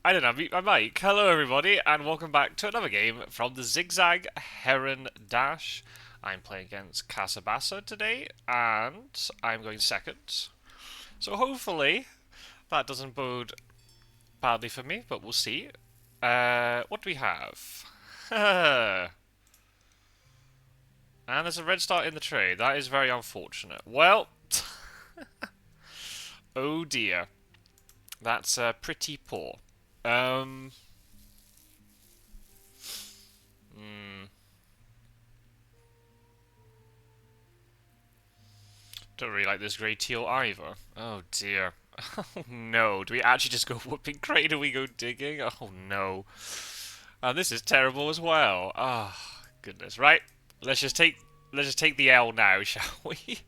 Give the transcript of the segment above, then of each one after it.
I don't know, meet my mic. Hello, everybody, and welcome back to another game from the Zigzag Heron Dash. I'm playing against Casabassa today, and I'm going second. So hopefully that doesn't bode badly for me, but we'll see. What do we have? And there's a red star in the tray. That is very unfortunate. Well, oh dear. That's pretty poor. Um, hmm. Don't really like this grey teal either. Oh dear. Oh no. Do we actually just go whooping crane and we go digging? Oh no. And this is terrible as well. Ah, oh, goodness. Right. Let's just take the L now, shall we?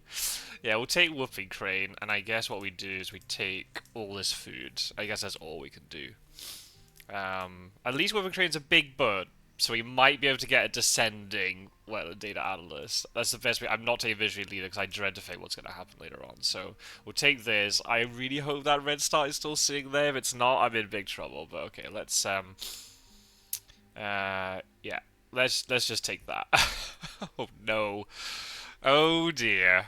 Yeah, we'll take whooping crane, and I guess what we do is we take all this food. I guess that's all we can do. At least whooping crane's a big bird, so we might be able to get a descending wetland data analyst. That's the best way. I'm not taking visually leader because I dread to think what's going to happen later on. So we'll take this. I really hope that red star is still sitting there. If it's not, I'm in big trouble. But okay, let's yeah, let's just take that. Oh no, oh dear.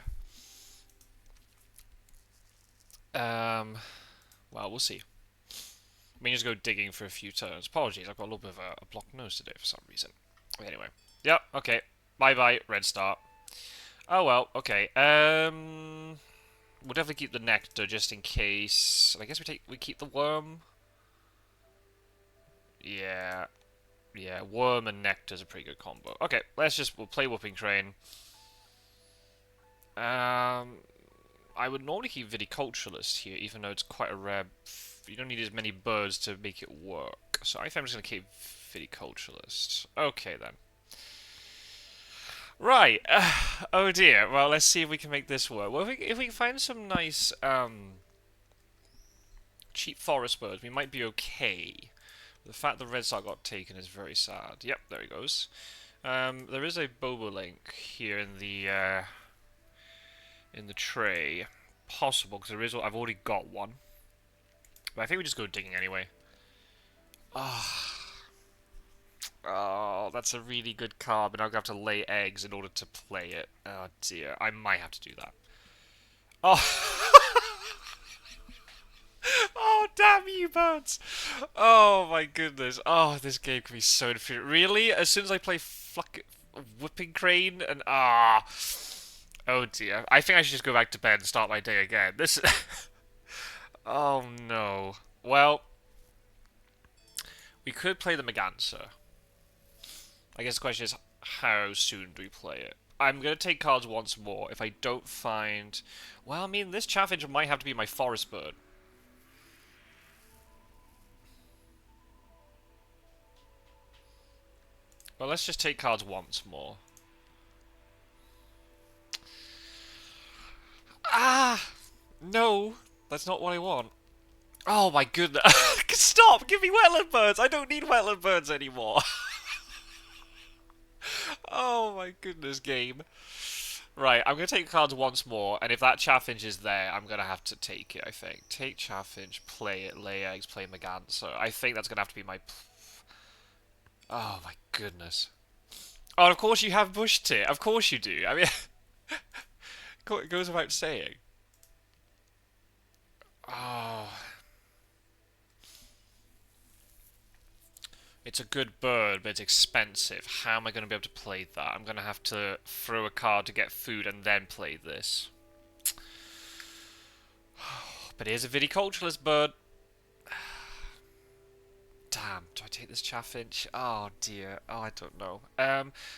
Um, well, we'll see. I mean, just go digging for a few turns. Apologies, I've got a little bit of a blocked nose today for some reason. Anyway. Yep, okay. Bye-bye, red star. Oh well, okay. We'll definitely keep the nectar just in case. I guess we keep the worm. Yeah. Yeah, worm and nectar's a pretty good combo. Okay, we'll play Whooping Crane. I would normally keep Viticulturalist here, even though it's quite a rare. You don't need as many birds to make it work. So I think I'm just gonna keep Viticulturalist. Okay then. Right. Oh dear. Well, let's see if we can make this work. Well, if we find some nice cheap forest birds, we might be okay. The fact the red star got taken is very sad. Yep, there he goes. There is a bobolink here in the tray. Possible because there is. I've already got one. But I think we just go digging anyway. Ah. Oh, that's a really good card, but I'm gonna have to lay eggs in order to play it. Oh dear, I might have to do that. Oh, oh damn you, birds! Oh my goodness! Oh, this game can be so infuriating. Really? As soon as I play Whipping Crane and oh dear, I think I should just go back to bed and start my day again. This. Oh no. Well, we could play the Maganza. I guess the question is, how soon do we play it? I'm going to take cards once more. If I don't find... Well, I mean, this chaffinch might have to be my forest bird. Well, let's just take cards once more. Ah! No! That's not what I want. Oh my goodness. Stop! Give me wetland birds! I don't need wetland birds anymore. Oh my goodness, game. Right, I'm going to take cards once more, and if that chaffinch is there, I'm going to have to take it, I think. Take chaffinch, play it, lay eggs, play Maganza. I think that's going to have to be my... Oh my goodness. Oh, and of course you have bush tit. Of course you do. I mean, it goes without saying. Oh, it's a good bird, but it's expensive. How am I going to be able to play that? I'm going to have to throw a card to get food and then play this. But here's a viticulturalist bird. Damn, do I take this chaffinch? Oh dear, oh I don't know.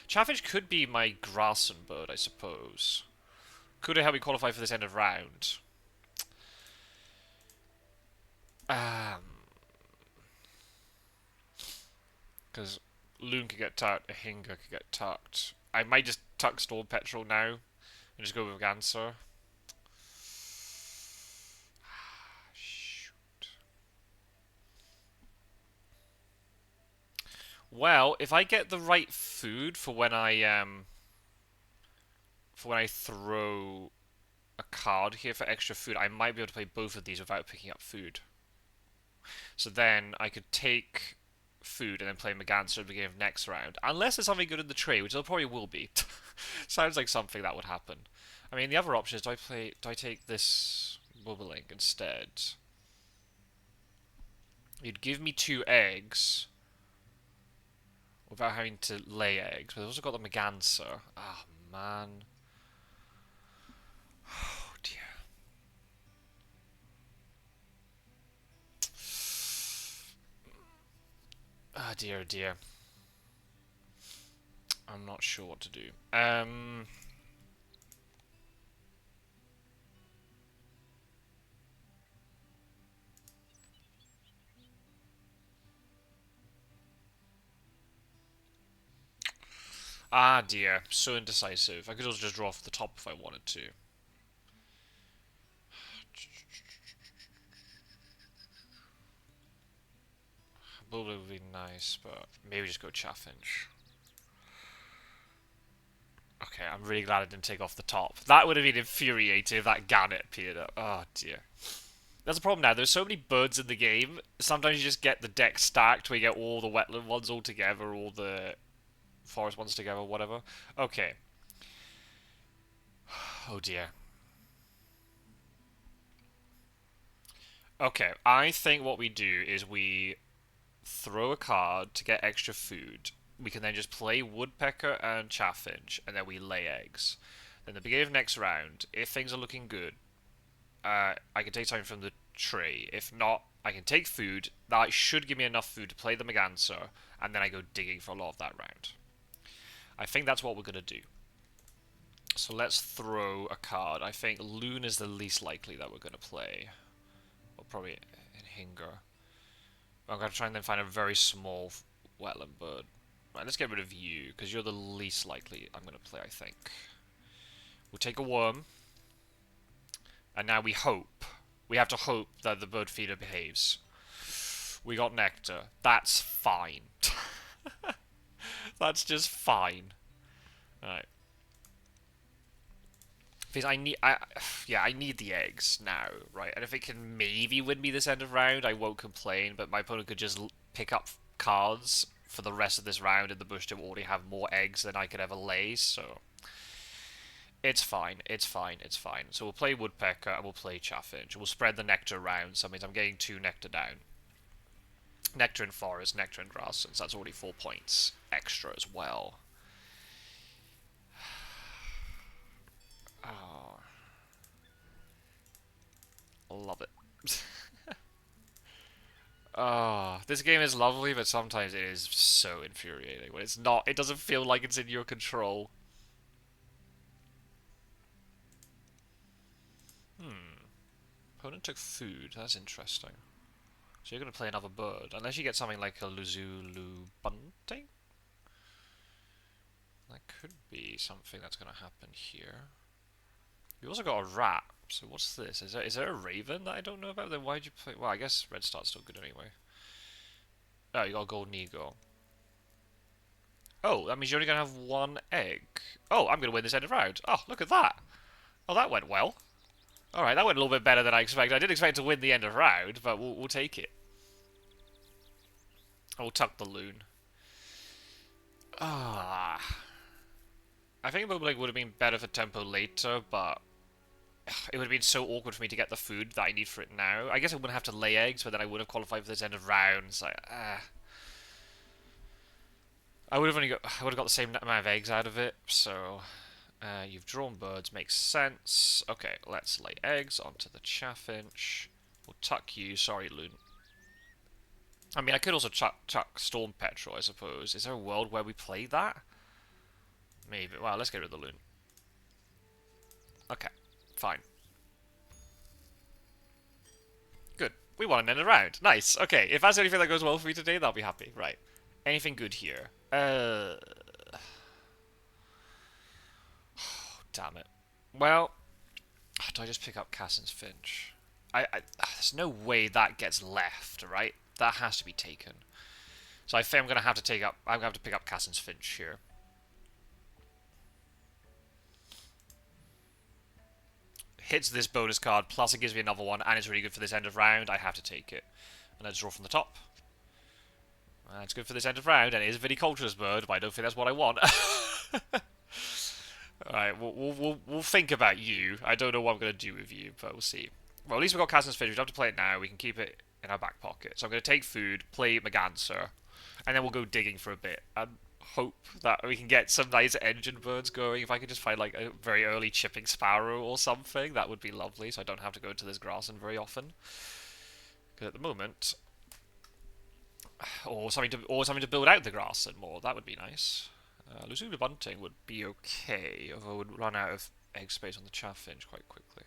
Chaffinch could be my grassen bird, I suppose. Could it help me qualify for this end of round? Because Loon could get tucked, a Hinga could get tucked. I might just tuck Storm Petrol now and just go with Ganser. Shoot. Well, if I get the right food for when I throw a card here for extra food, I might be able to play both of these without picking up food. So then I could take food and then play Megancer at the beginning of next round. Unless there's something good in the tree, which there probably will be. Sounds like something that would happen. I mean, the other option is do I take this bubbling instead? You'd give me 2 eggs without having to lay eggs, but I've also got the Megancer. Ah, man. Oh, dear. Ah, dear, dear. I'm not sure what to do. Ah, dear. So indecisive. I could also just draw off the top if I wanted to. Bulldog would be nice, but maybe just go Chaffinch. Okay, I'm really glad I didn't take off the top. That would have been infuriating if that Gannet appeared up. Oh, dear. That's the problem now. There's so many birds in the game. Sometimes you just get the deck stacked where you get all the wetland ones all together, all the forest ones together, whatever. Okay. Oh, dear. Okay, I think what we do is we throw a card to get extra food. We can then just play Woodpecker and Chaffinch, and then we lay eggs. Then the beginning of next round, if things are looking good, I can take something from the tree. If not, I can take food. That should give me enough food to play the Megancer, and then I go digging for a lot of that round. I think that's what we're going to do. So let's throw a card. I think Loon is the least likely that we're going to play. Or probably in Hinger. I'm going to try and then find a very small wetland bird. Right, let's get rid of you, because you're the least likely I'm going to play, I think. We'll take a worm. And now we hope. We have to hope that the bird feeder behaves. We got nectar. That's fine. That's just fine. Alright. Because I need the eggs now, right? And if it can maybe win me this end of round, I won't complain. But my opponent could just pick up cards for the rest of this round in the bush to already have more eggs than I could ever lay. So it's fine. It's fine. It's fine. So we'll play Woodpecker and we'll play Chaffinch. We'll spread the nectar around. So that means I'm getting 2 nectar down. Nectar in forest, nectar in grasslands. That's already 4 points extra as well. Oh, love it. Oh, this game is lovely, but sometimes it is so infuriating when it's not. It doesn't feel like it's in your control. Opponent took food. That's interesting. So you're going to play another bird. Unless you get something like a Luzulu Bunting? That could be something that's going to happen here. You also got a rat. So what's this? Is there a raven that I don't know about? Then why'd you play? Well, I guess Red Star's still good anyway. Oh, you got a golden eagle. Oh, that means you're only going to have 1 egg. Oh, I'm going to win this end of round. Oh, look at that. Oh, that went well. Alright, that went a little bit better than I expected. I didn't expect to win the end of round, but we'll take it. We'll tuck the loon. Ah. I think Bubbling would have been better for tempo later, but it would have been so awkward for me to get the food that I need for it now. I guess I wouldn't have to lay eggs, but then I would have qualified for this end of rounds. I would have got the same amount of eggs out of it, so you've drawn birds, makes sense. Okay, let's lay eggs onto the Chaffinch. We'll tuck you, sorry loon. I mean, I could also chuck Storm Petrel, I suppose. Is there a world where we play that? Maybe. Well, let's get rid of the loon. Okay, fine. Good. We won an end of round. Nice. Okay, if that's anything that goes well for me today, then I'll be happy. Right. Anything good here? Damn it. Well, do I just pick up Cassin's Finch? There's no way that gets left, right? That has to be taken. So I think I'm gonna have to take up. I'm gonna have to pick up Cassin's Finch here. Hits this bonus card, plus it gives me another one, and it's really good for this end of round. I have to take it. And let's draw from the top. That's good for this end of round, and it is a viticulturist bird, but I don't think that's what I want. Alright, we'll think about you. I don't know what I'm going to do with you, but we'll see. Well, at least we've got Cassin's Fish. We don't have to play it now. We can keep it in our back pocket. So I'm going to take food, play Maganser, and then we'll go digging for a bit. And hope that we can get some nice engine birds going. If I could just find like a very early chipping sparrow or something, that would be lovely, so I don't have to go to this grassland very often. Because at the moment... Or something to build out the grassland more. That would be nice. Losing the bunting would be okay, although it would run out of egg space on the chaffinch quite quickly.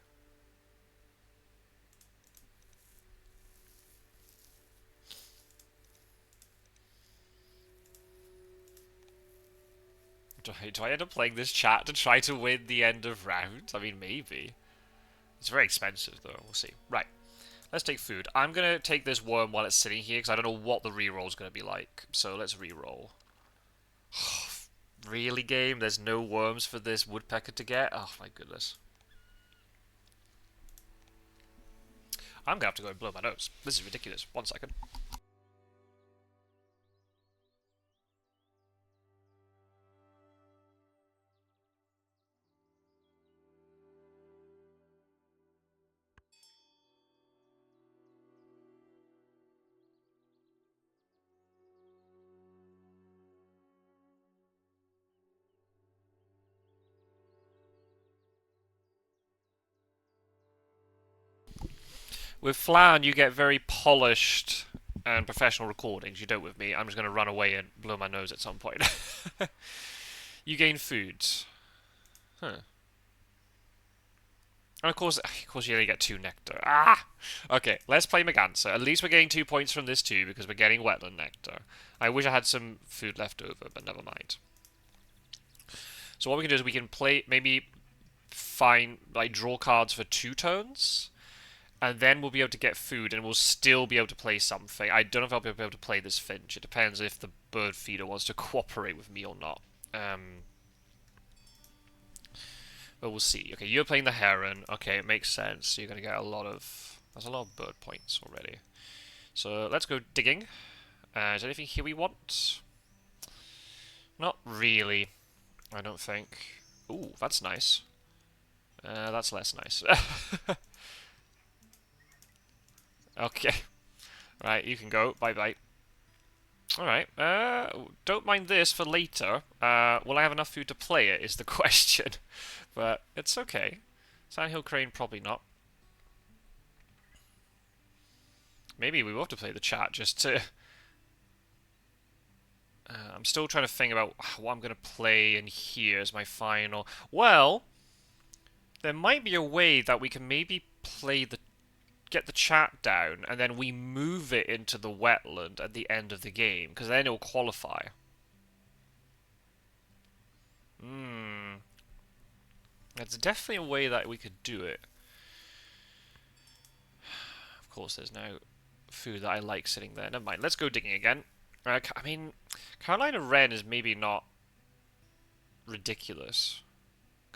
Do I end up playing this chat to try to win the end of round? I mean, maybe. It's very expensive, though. We'll see. Right. Let's take food. I'm going to take this worm while it's sitting here, because I don't know what the reroll is going to be like. So let's reroll. Really, game? There's no worms for this woodpecker to get? Oh, my goodness. I'm going to have to go and blow my nose. This is ridiculous. 1 second. With Flan, you get very polished and professional recordings. You don't with me. I'm just going to run away and blow my nose at some point. You gain food. Huh. And of course, you only get 2 nectar. Ah! Okay, let's play Maganser. At least we're getting 2 points from this too, because we're getting wetland nectar. I wish I had some food left over, but never mind. So what we can do is we can play, maybe find, like, draw cards for 2 turns, and then we'll be able to get food, and we'll still be able to play something. I don't know if I'll be able to play this finch. It depends if the bird feeder wants to cooperate with me or not. But we'll see. Okay, you're playing the heron. Okay, it makes sense. You're going to get a lot of... There's a lot of bird points already. So let's go digging. Is there anything here we want? Not really, I don't think. Ooh, that's nice. That's less nice. Okay. Right, you can go. Bye-bye. Alright, don't mind this for later. Will I have enough food to play it, is the question. But it's okay. Sandhill Crane, probably not. Maybe we will have to play the chat just to... I'm still trying to think about what I'm going to play in here as my final... Well, there might be a way that we can maybe play the... Get the chat down, and then we move it into the wetland at the end of the game, because then it'll qualify. That's definitely a way that we could do it. Of course, there's no food that I like sitting there. Never mind, let's go digging again. I mean, Carolina Wren is maybe not ridiculous.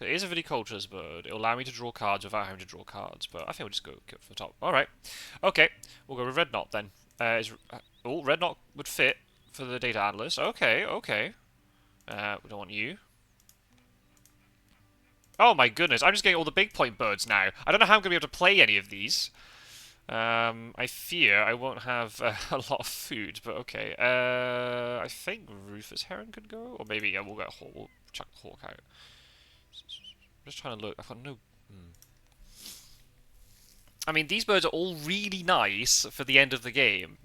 It is a viticulturist bird. It'll allow me to draw cards without having to draw cards, but I think we'll just go for the top. Alright. Okay, we'll go with Red Knot then. Oh, Red Knot would fit for the data analyst. Okay, okay. We don't want you. Oh my goodness, I'm just getting all the big point birds now. I don't know how I'm going to be able to play any of these. I fear I won't have a lot of food, but okay. I think Rufus Heron could go, or maybe we'll get we'll chuck the Hawk out. I'm just trying to look. I've got no... I mean, these birds are all really nice for the end of the game.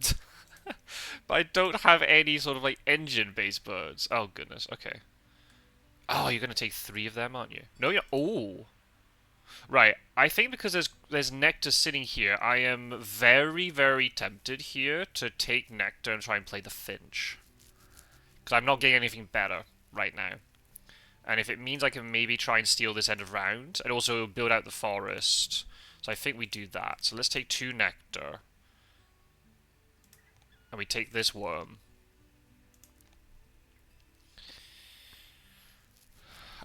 But I don't have any sort of, like, engine-based birds. Oh, goodness. Okay. Oh, you're going to take 3 of them, aren't you? No, you're... Oh! Right. I think because there's nectar sitting here, I am very, very tempted here to take nectar and try and play the finch. Because I'm not getting anything better right now. And if it means I can maybe try and steal this end of round, and also build out the forest, so I think we do that. So let's take 2 nectar. And we take this worm.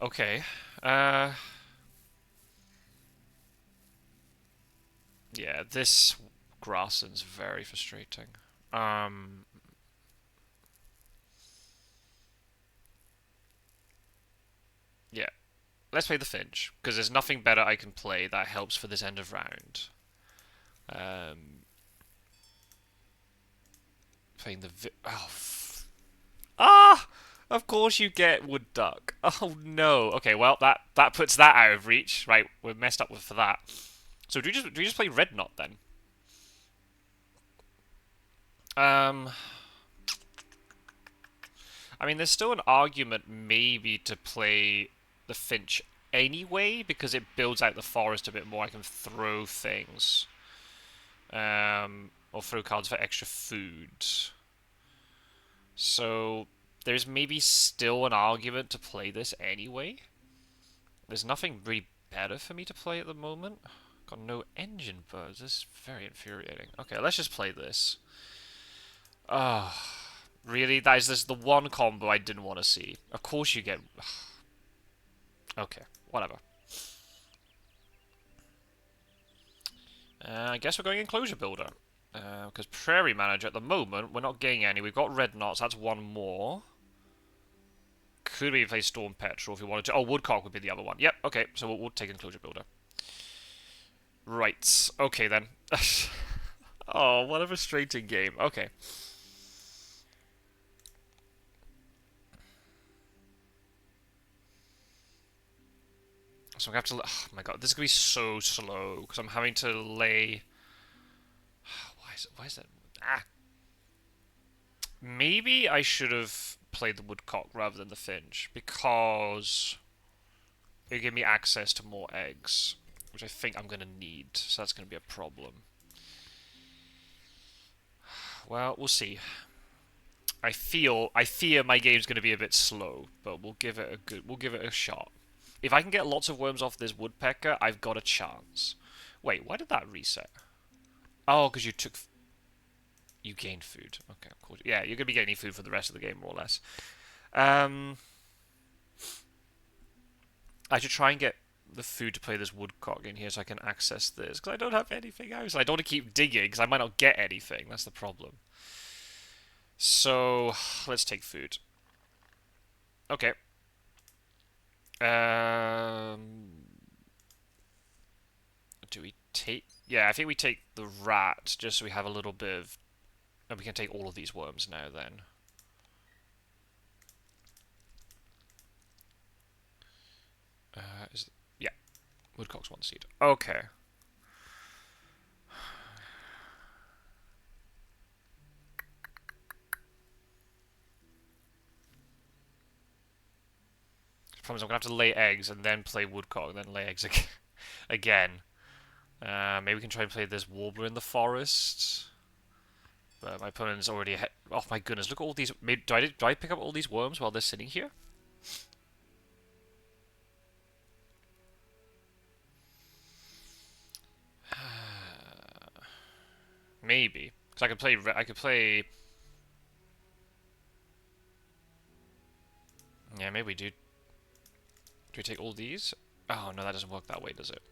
Okay. Yeah, this grassland's very frustrating. Um, yeah. Let's play the Finch, because there's nothing better I can play that helps for this end of round. Playing the ah! Of course you get wood duck. Oh no. Okay, well that puts that out of reach. Right, we're messed up with for that. So do we just play red knot then? Um, I mean, there's still an argument maybe to play the Finch anyway because it builds out the forest a bit more. I can throw things, or throw cards for extra food. So there's maybe still an argument to play this anyway. There's nothing really better for me to play at the moment. Got no engine birds. This is very infuriating. Okay, let's just play this. Ah. Really? That is this the one combo I didn't want to see. Of course you get... Okay, whatever. I guess we're going Enclosure Builder. Because Prairie Manager, at the moment, we're not getting any. We've got Red Knots, that's one more. Could we play Storm Petrel if we wanted to? Oh, Woodcock would be the other one. Yep, okay, so we'll take Enclosure Builder. Right, okay then. Oh, what a frustrating game. Okay. So I have to... Oh my god, this is going to be so slow, because I'm having to lay... Why is that... Ah! Maybe I should have played the Woodcock rather than the Finch, because it gave me access to more eggs, which I think I'm going to need, so that's going to be a problem. Well, we'll see. I fear my game's going to be a bit slow, but we'll give it a shot. If I can get lots of worms off this woodpecker, I've got a chance. Wait, why did that reset? Oh, because you gained food. Okay, of course. Yeah, you're going to be getting food for the rest of the game, more or less. I should try and get the food to play this woodcock in here so I can access this, because I don't have anything else. I don't want to keep digging, because I might not get anything. That's the problem. So, let's take food. Okay. Do we take... Yeah, I think we take the rat, just so we have a little bit of... And we can take all of these worms now, then. Yeah. Woodcock's one seed. Okay. The problem is I'm going to have to lay eggs and then play woodcock and then lay eggs again. Maybe we can try and play this warbler in the forest. But my opponent's already ahead. Oh my goodness, look at all these... Do I pick up all these worms while they're sitting here? Maybe. Because I could play... Yeah, maybe we do. Do we take all these? Oh, no, that doesn't work that way, does it?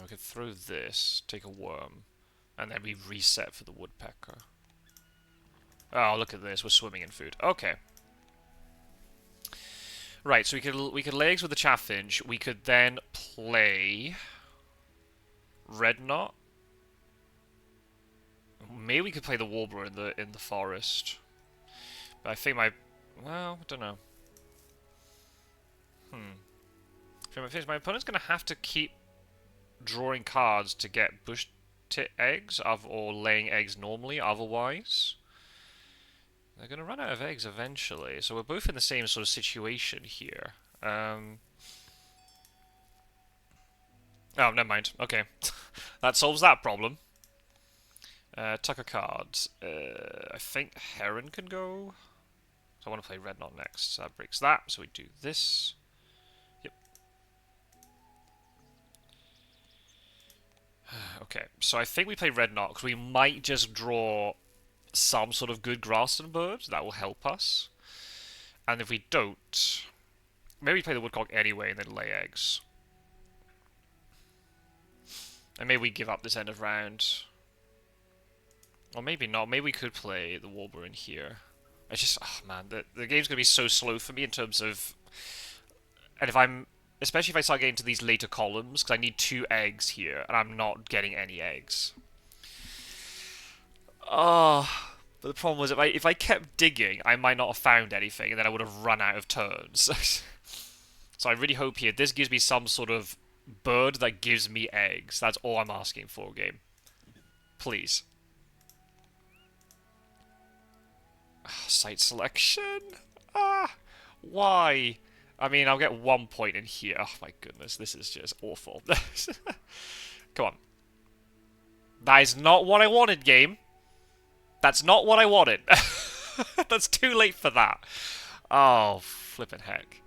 We could throw this, take a worm, and then we reset for the woodpecker. Oh, look at this. We're swimming in food. Okay. Right, so we could lay eggs with the chaffinch. We could then play red knot. Maybe we could play the warbler in the forest. But I think well, I don't know. My opponent's gonna have to keep drawing cards to get bush tit eggs or laying eggs normally, otherwise they're going to run out of eggs eventually. So we're both in the same sort of situation here. Oh, never mind. Okay. That solves that problem. Tucker cards. I think Heron can go. So I want to play Red Knot next. So that breaks that. So we do this. Yep. Okay. So I think we play Red Knot because we might just draw some sort of good grassland birds. That will help us. And if we don't, maybe play the woodcock anyway and then lay eggs. And maybe we give up this end of round. Or maybe not. Maybe we could play the Warbler in here. It's just, oh man, the game's going to be so slow for me in terms of... And if I'm... Especially if I start getting to these later columns, because I need 2 eggs here, and I'm not getting any eggs. Oh, but the problem was if I kept digging, I might not have found anything, and then I would have run out of turns. So I really hope here, this gives me some sort of bird that gives me eggs. That's all I'm asking for, game. Please. Site selection? Ah, why? I mean, I'll get 1 point in here. Oh my goodness, this is just awful. Come on. That is not what I wanted, game. That's not what I wanted. That's too late for that. Oh, flippin' heck.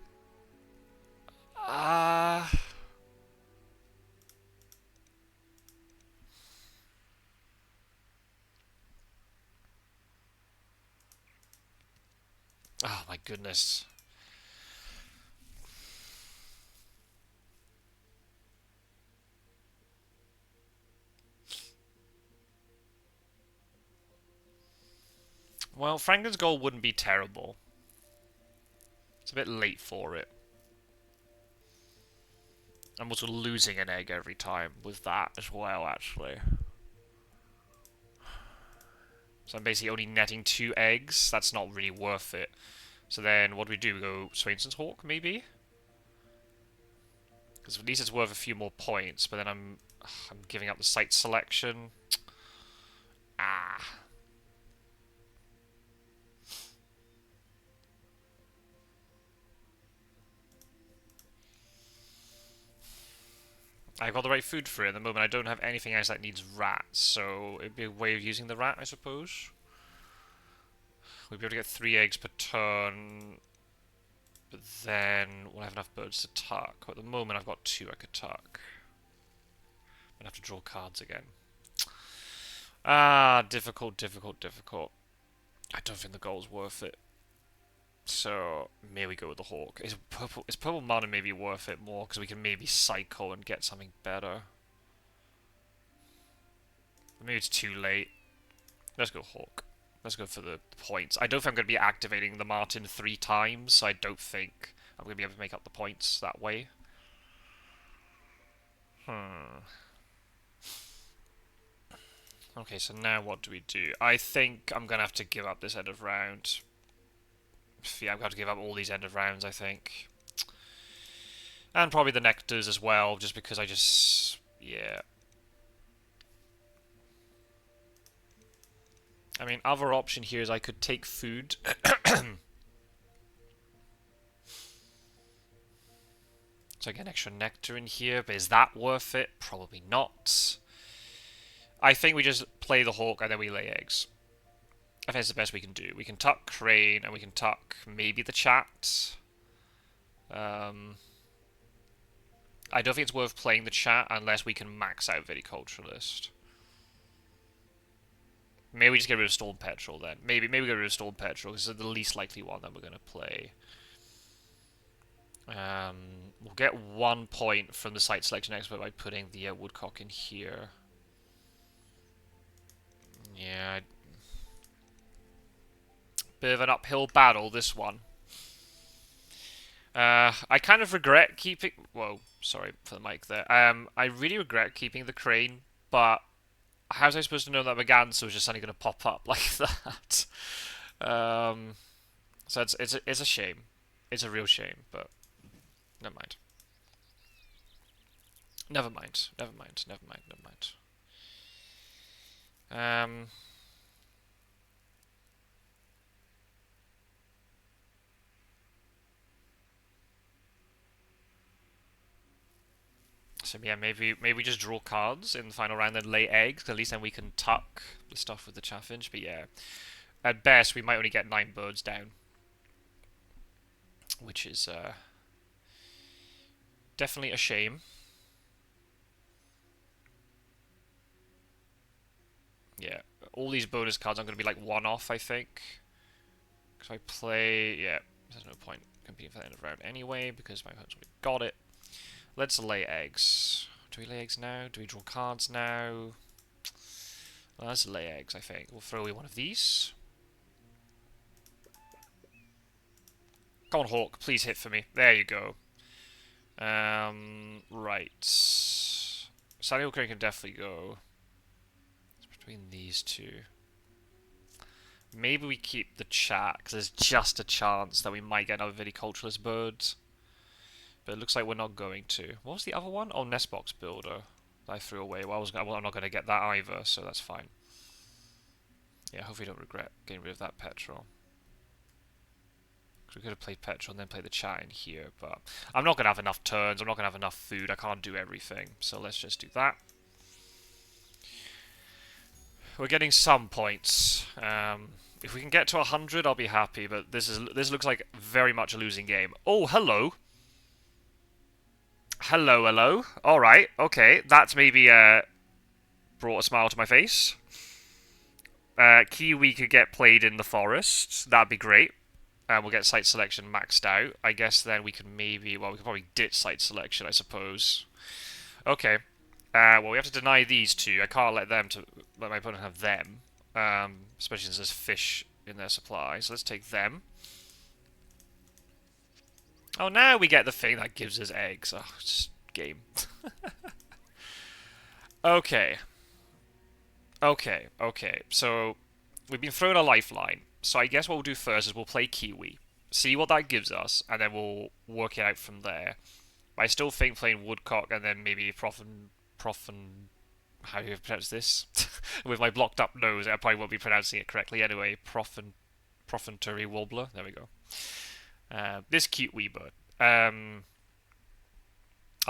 Oh my goodness. Well, Franklin's goal wouldn't be terrible. It's a bit late for it. I'm also losing an egg every time with that as well, actually. So I'm basically only netting 2 eggs. That's not really worth it. So then what do we do? We go Swainson's Hawk, maybe? Because at least it's worth a few more points, but then I'm giving up the site selection. Ah. I've got the right food for it at the moment. I don't have anything else that needs rats, so it'd be a way of using the rat, I suppose. We'd be able to get 3 eggs per turn, but then we'll have enough birds to tuck. At the moment, I've got 2 I could tuck. I'm gonna have to draw cards again. Ah, difficult, difficult, difficult. I don't think the goal's worth it. So, maybe we go with the Hawk. Is purple mana maybe worth it more? Because we can maybe cycle and get something better. Maybe it's too late. Let's go Hawk. Let's go for the points. I don't think I'm going to be activating the Martin 3 times, so I don't think I'm going to be able to make up the points that way. Okay, so now what do we do? I think I'm going to have to give up this end of round. Yeah, I'm going to have to give up all these end of rounds, I think. And probably the nectars as well, just because I just... yeah. I mean, other option here is I could take food. So I get an extra nectar in here, but is that worth it? Probably not. I think we just play the Hawk and then we lay eggs. I think it's the best we can do. We can tuck Crane and we can tuck maybe the chat. I don't think it's worth playing the chat unless we can max out Viticulturalist. Maybe we just get rid of Storm Petrol then. Maybe we get rid of Storm Petrol because it's the least likely one that we're going to play. We'll get 1 point from the site selection expert by putting the Woodcock in here. Yeah. Bit of an uphill battle, this one. I kind of regret keeping... Whoa, sorry for the mic there. I really regret keeping the Crane, but how was I supposed to know that Maganza was just suddenly going to pop up like that? So it's a shame. It's a real shame, but never mind. Never mind. Never mind. Never mind. Never mind. So yeah, maybe we just draw cards in the final round and lay eggs. At least then we can tuck the stuff with the chaffinch. But yeah, at best we might only get 9 birds down, which is definitely a shame. Yeah, all these bonus cards are going to be like one-off, I think. Because I play, yeah, there's no point competing for the end of the round anyway because my opponent's already got it. Let's lay eggs. Do we lay eggs now? Do we draw cards now? Well, let's lay eggs, I think. We'll throw away one of these. Come on, Hawk. Please hit for me. There you go. Right. Sandy Crane can definitely go. It's between these two. Maybe we keep the chat, because there's just a chance that we might get another viticulturalist bird. But it looks like we're not going to. What was the other one? Oh, Nestbox Builder. That I threw away. Well, I'm not going to get that either, so that's fine. Yeah, hopefully don't regret getting rid of that petrol. Because we could have played petrol and then played the chat in here, but I'm not going to have enough turns. I'm not going to have enough food. I can't do everything. So let's just do that. We're getting some points. If we can get to 100, I'll be happy. But this looks like very much a losing game. Oh, hello. Hello, hello. All right, okay. That's maybe brought a smile to my face. Kiwi could get played in the forest. That'd be great. We'll get site selection maxed out. I guess then we can maybe... Well, we could probably ditch site selection, I suppose. Okay. Well, we have to deny these two. I can't let my opponent have them. Especially since there's fish in their supply. So let's take them. Oh, now we get the thing that gives us eggs. Oh, just game. Okay. Okay. So, we've been thrown a lifeline. So I guess what we'll do first is we'll play Kiwi. See what that gives us, and then we'll work it out from there. But I still think playing Woodcock and then maybe Profen... How do you pronounce this? With my blocked up nose, I probably won't be pronouncing it correctly anyway. Profentary Wobbler. There we go. This cute wee bird. I'd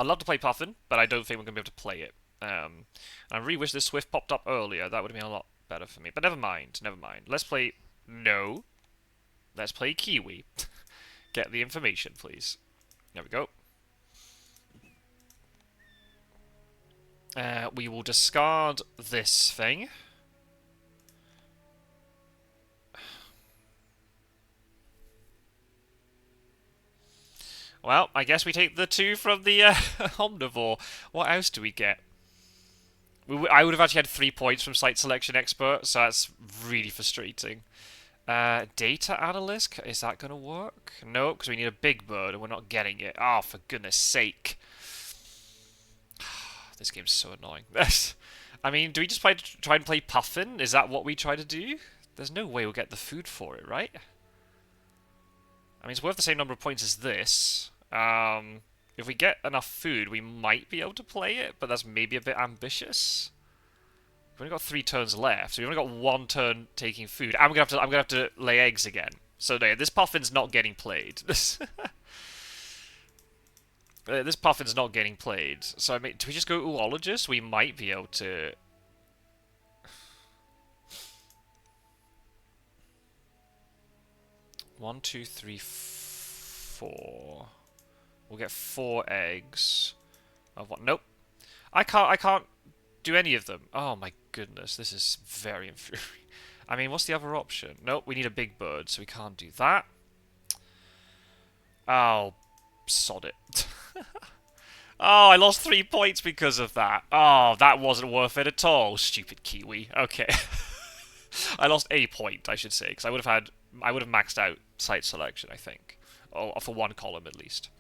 love to play Puffin, but I don't think we're going to be able to play it. I really wish this Swift popped up earlier. That would have been a lot better for me. But never mind. Let's play... No. Let's play Kiwi. Get the information, please. There we go. We will discard this thing. Well, I guess we take the 2 from the Omnivore. What else do we get? I would have actually had 3 points from Site Selection Expert, so that's really frustrating. Data Analyst? Is that going to work? No, because we need a big bird and we're not getting it. Oh, for goodness sake. This game's so annoying. I mean, do we just try and play Puffin? Is that what we try to do? There's no way we'll get the food for it, right? I mean, it's worth the same number of points as this. If we get enough food, we might be able to play it, but that's maybe a bit ambitious. We've only got 3 turns left, so we've only got 1 turn taking food. I'm gonna have to lay eggs again. So no, this Puffin's not getting played. This Puffin's not getting played. So I mean, do we just go Oologist? We might be able to. One, two, three, 4. We'll get 4 eggs. Of what? Nope. I can't do any of them. Oh my goodness, this is very infuriating. I mean, what's the other option? Nope, we need a big bird, so we can't do that. Oh, sod it. Oh, I lost 3 points because of that. Oh, that wasn't worth it at all, stupid Kiwi. Okay. I lost a point, I should say, because I would have maxed out site selection, I think. Oh, for 1 column at least.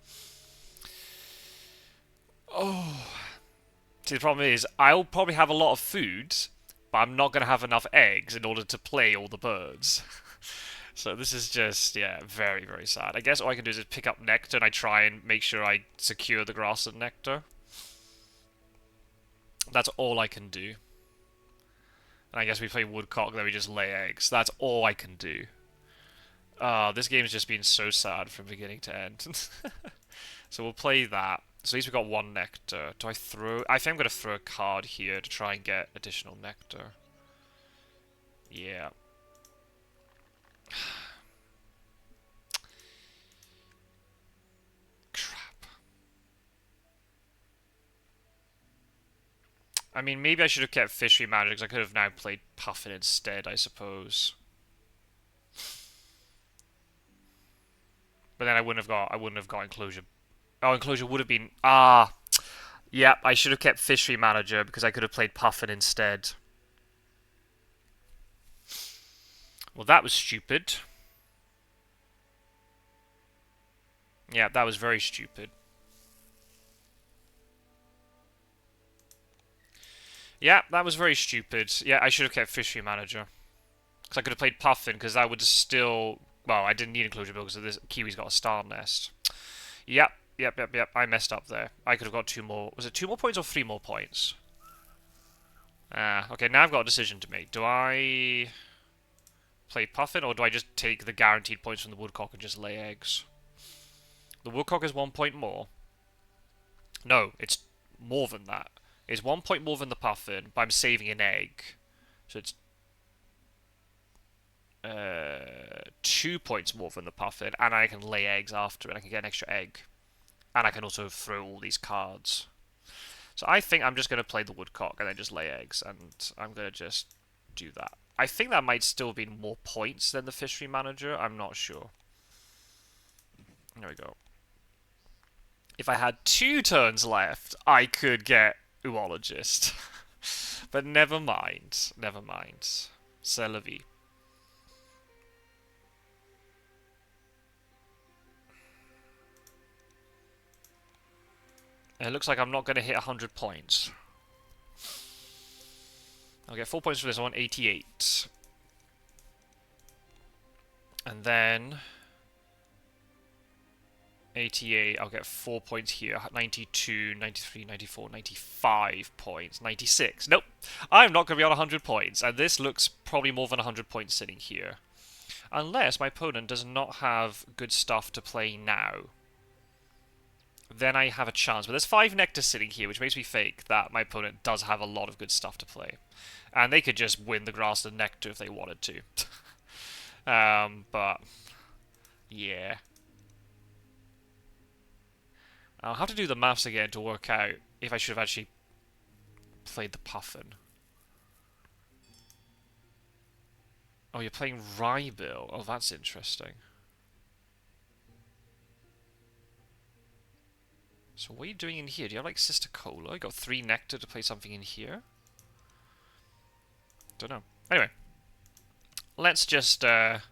Oh. See, the problem is, I'll probably have a lot of food, but I'm not going to have enough eggs in order to play all the birds. So this is just, yeah, very, very sad. I guess all I can do is just pick up nectar and I try and make sure I secure the grass and nectar. That's all I can do. And I guess we play Woodcock, then we just lay eggs. That's all I can do. This game's just been so sad from beginning to end. So we'll play that. So at least we've got 1 nectar. Do I throw... I think I'm going to throw a card here to try and get additional nectar. Yeah. Crap. I mean, maybe I should have kept Fishery Magic, because I could have now played Puffin instead, I suppose. But then I wouldn't have got Enclosure. Oh, Enclosure would have been... Ah! Yep, I should have kept Fishery Manager because I could have played Puffin instead. Well, that was stupid. Yeah, that was very stupid. Yeah, that was very stupid. Yeah, I should have kept Fishery Manager. Because I could have played Puffin, because that would still... Well, I didn't need Enclosure Bill because this Kiwi's got a star nest. Yep. I messed up there. I could have got 2 more... Was it 2 more points or 3 more points? Okay, now I've got a decision to make. Do I play Puffin, or do I just take the guaranteed points from the Woodcock and just lay eggs? The Woodcock is 1 point more. No, it's more than that. It's 1 point more than the Puffin, but I'm saving an egg. So it's 2 points more than the Puffin, and I can lay eggs after it. I can get an extra egg. And I can also throw all these cards. So I think I'm just going to play the Woodcock and then just lay eggs, and I'm going to just do that. I think that might still be more points than the Fishery Manager. I'm not sure. There we go. If I had 2 turns left, I could get Oologist. But never mind. Never mind. C'est la vie. It looks like I'm not going to hit 100 points. I'll get 4 points for this one, 88. And then 88, I'll get 4 points here. 92, 93, 94, 95 points. 96. Nope. I'm not going to be on 100 points. And this looks probably more than 100 points sitting here. Unless my opponent does not have good stuff to play now. Then I have a chance. But there's 5 Nectar sitting here, which makes me think that my opponent does have a lot of good stuff to play. And they could just win the Grassland Nectar if they wanted to. But yeah. I'll have to do the maths again to work out if I should have actually played the Puffin. Oh, you're playing Rybill. Oh, that's interesting. So what are you doing in here? Do you have like Sister Cola? You got 3 Nectar to play something in here? Don't know. Anyway. Let's just, let's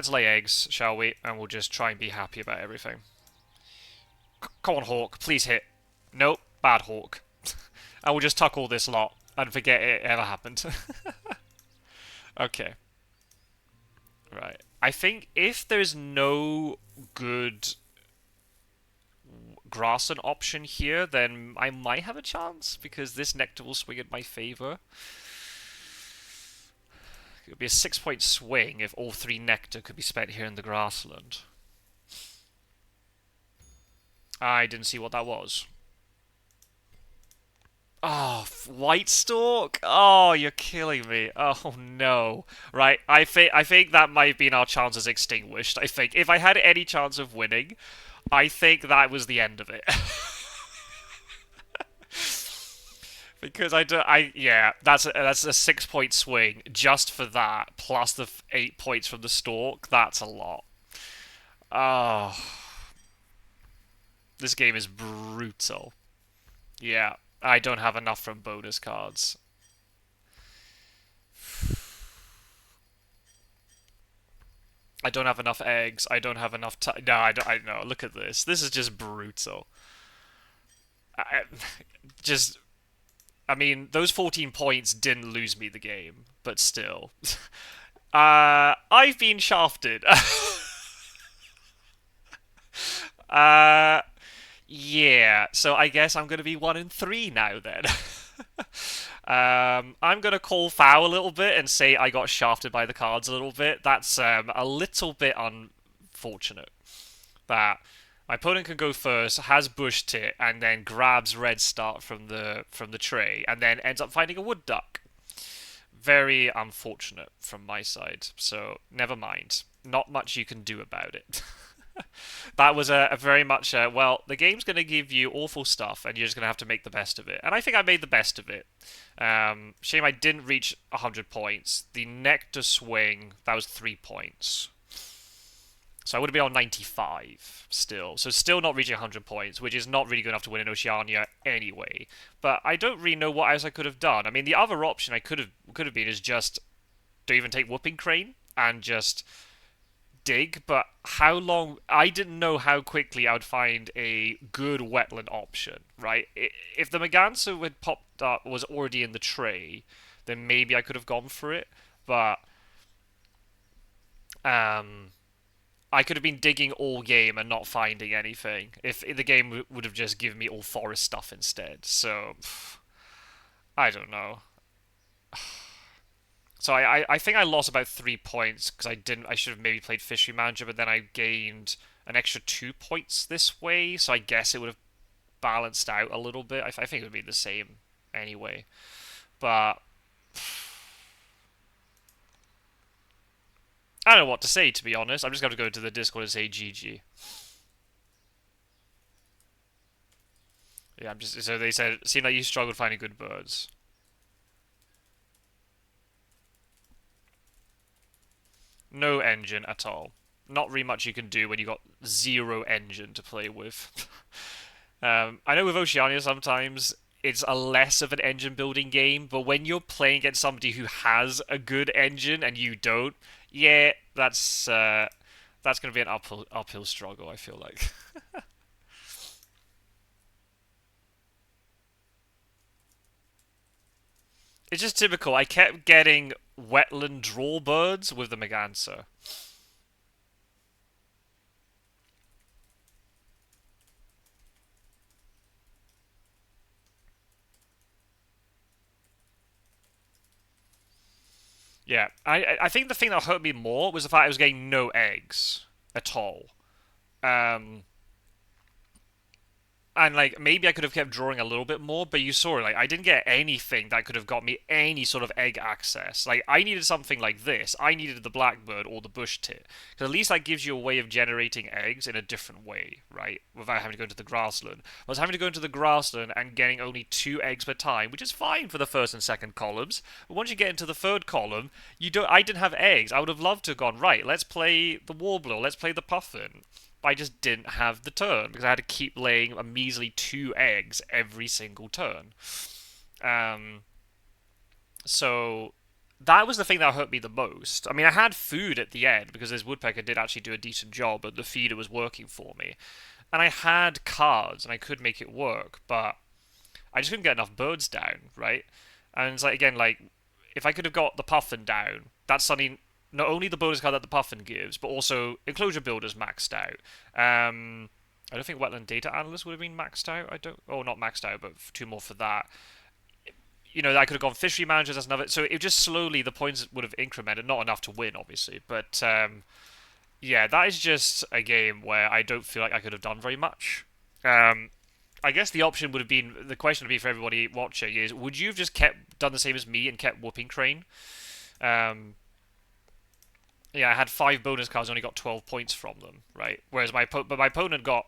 lay eggs, shall we? And we'll just try and be happy about everything. Come on, Hawk. Please hit. Nope. Bad Hawk. And we'll just tuck all this lot and forget it ever happened. Okay. Right. I think if there's no good Grassland option here, then I might have a chance, because this Nectar will swing in my favour. It would be a 6-point swing if all 3 Nectar could be spent here in the Grassland. I didn't see what that was. Oh, White Stork? Oh, you're killing me. Oh, no. Right, I think that might have been our chances extinguished. I think if I had any chance of winning, I think that was the end of it. Because yeah, that's a 6-point swing just for that, plus the 8 points from the Stork. That's a lot. Oh, this game is brutal. Yeah, I don't have enough from bonus cards. I don't have enough eggs. I don't have enough time. No, I know. Look at this. This is just brutal. I, just, I mean, those 14 points didn't lose me the game, but still. I've been shafted. Yeah. So I guess I'm gonna be 1-3 now then. I'm gonna call foul a little bit and say I got shafted by the cards a little bit. That's a little bit unfortunate. That my opponent can go first, has bushed it, and then grabs red start from the tray, and then ends up finding a wood duck. Very unfortunate from my side. So never mind. Not much you can do about it. That was a very much well, the game's going to give you awful stuff and you're just going to have to make the best of it. And I think I made the best of it. Shame I didn't reach 100 points. The Nectar swing, that was 3 points. So I would have been on 95 still. So still not reaching 100 points, which is not really good enough to win in Oceania anyway. But I don't really know what else I could have done. I mean, the other option I could have been is just don't even take Whooping Crane and just dig. But how long? I didn't know how quickly I would find a good wetland option. Right? If the Maganza had popped up was already in the tray, then maybe I could have gone for it. But um, I could have been digging all game and not finding anything if the game would have just given me all forest stuff instead. So I don't know. So I think I lost about 3 points because I should have maybe played Fishery Manager, but then I gained an extra 2 points this way. So I guess it would have balanced out a little bit. I think it would be the same anyway. But I don't know what to say, to be honest. I'm just going to go to the Discord and say GG. Yeah, I'm just. So they said, it seemed like you struggled finding good birds. No engine at all. Not really much you can do when you got zero engine to play with. I know with Oceania sometimes it's a less of an engine building game, but when you're playing against somebody who has a good engine and you don't, yeah, that's going to be an uphill struggle. I feel like. It's just typical. I kept getting wetland draw birds with the Maganza. Yeah, I think the thing that hurt me more was the fact I was getting no eggs at all. Um, and like maybe I could have kept drawing a little bit more, but you saw like I didn't get anything that could have got me any sort of egg access. Like I needed something like this. I needed the blackbird or the bush tit, because at least that gives you a way of generating eggs in a different way, right? Without having to go into the grassland. I was having to go into the grassland and getting only 2 eggs per time, which is fine for the first and second columns. But once you get into the third column, you don't. I didn't have eggs. I would have loved to have gone right. Let's play the warbler. Let's play the puffin. I just didn't have the turn because I had to keep laying a measly 2 eggs every single turn. Um, so that was the thing that hurt me the most. I mean, I had food at the end because this woodpecker did actually do a decent job, and the feeder was working for me. And I had cards, and I could make it work, but I just couldn't get enough birds down, right? And it's like again, like if I could have got the puffin down, that's suddenly not only the bonus card that the puffin gives, but also enclosure builders maxed out. I don't think wetland data analyst would have been maxed out. I don't, oh, not maxed out, but 2 more for that. I could have gone fishery managers as another. So it just slowly the points would have incremented, not enough to win, obviously, but yeah, that is just a game where I don't feel like I could have done very much. Um, I guess the option would have been the question would be for everybody watching is would you have just kept done the same as me and kept whooping crane? Um, yeah, I had 5 bonus cards, only got 12 points from them, right? Whereas my opponent got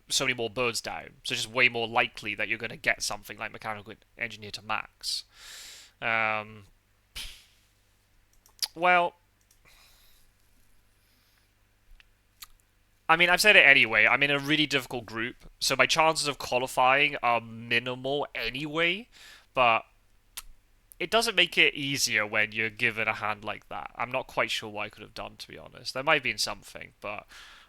so many more birds down, so it's just way more likely that you're going to get something like mechanical engineer to max. Um, well, I mean, I've said it anyway. I'm in a really difficult group, so my chances of qualifying are minimal anyway. But it doesn't make it easier when you're given a hand like that. I'm not quite sure what I could have done, to be honest. There might have been something, but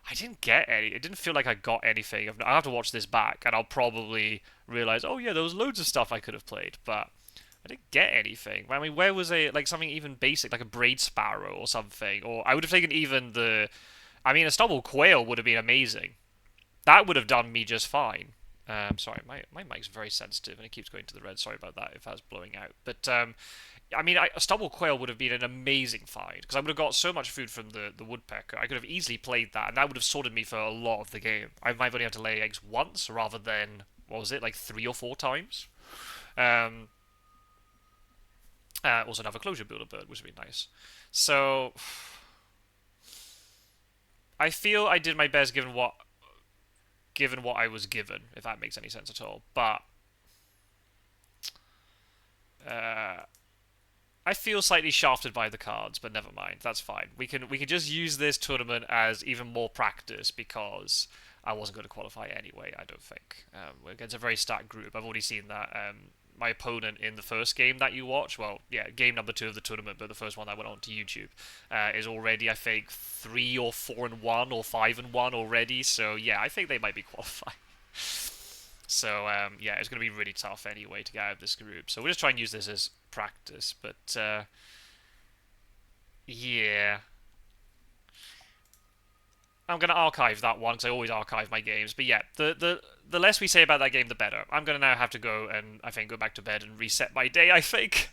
I didn't get any. It didn't feel like I got anything. I'll have to watch this back, and I'll probably realize, oh yeah, there was loads of stuff I could have played, but I didn't get anything. I mean, where was like something even basic, like a braid sparrow or something? Or I would have taken even the. I mean, a stubble quail would have been amazing. That would have done me just fine. Sorry, my mic's very sensitive and it keeps going to the red. Sorry about that if that's blowing out. But I mean, a stubble quail would have been an amazing find because I would have got so much food from the woodpecker. I could have easily played that, and that would have sorted me for a lot of the game. I might have only had to lay eggs once rather than what was it, like 3 or 4 times. Um, also, another closure builder bird, which would be nice. So I feel I did my best given what I was given, if that makes any sense at all. But uh, I feel slightly shafted by the cards, but never mind. That's fine. We can just use this tournament as even more practice because I wasn't going to qualify anyway. I don't think. We're against a very stacked group. I've already seen that. My opponent in the first game that you watch, well, yeah, game number 2 of the tournament, but the first one that went on to YouTube, is already I think 3 or 4-1 or 5-1 already. So yeah, I think they might be qualified. So yeah, it's going to be really tough anyway to get out of this group. So we'll just try and use this as practice. But yeah, I'm going to archive that one because I always archive my games. But yeah, the less we say about that game, the better. I'm going to now have to go and I think go back to bed and reset my day. I think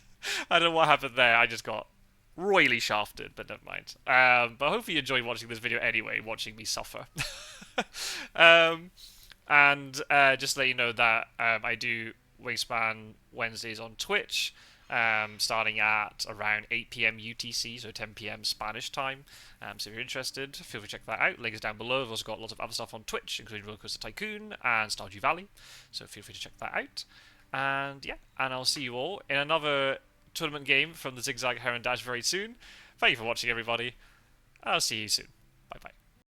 I don't know what happened there. I just got royally shafted, but never mind. But hopefully you enjoyed watching this video anyway, watching me suffer. um, And just to let you know that I do Wingspan Wednesdays on Twitch, starting at around 8 p.m. UTC, so 10 p.m. Spanish time. So if you're interested, feel free to check that out. Link is down below. I've also got lots of other stuff on Twitch, including Roller Coaster Tycoon and Stardew Valley. So feel free to check that out. And yeah, and I'll see you all in another tournament game from the Zigzag Heron Dash very soon. Thank you for watching, everybody. I'll see you soon. Bye bye.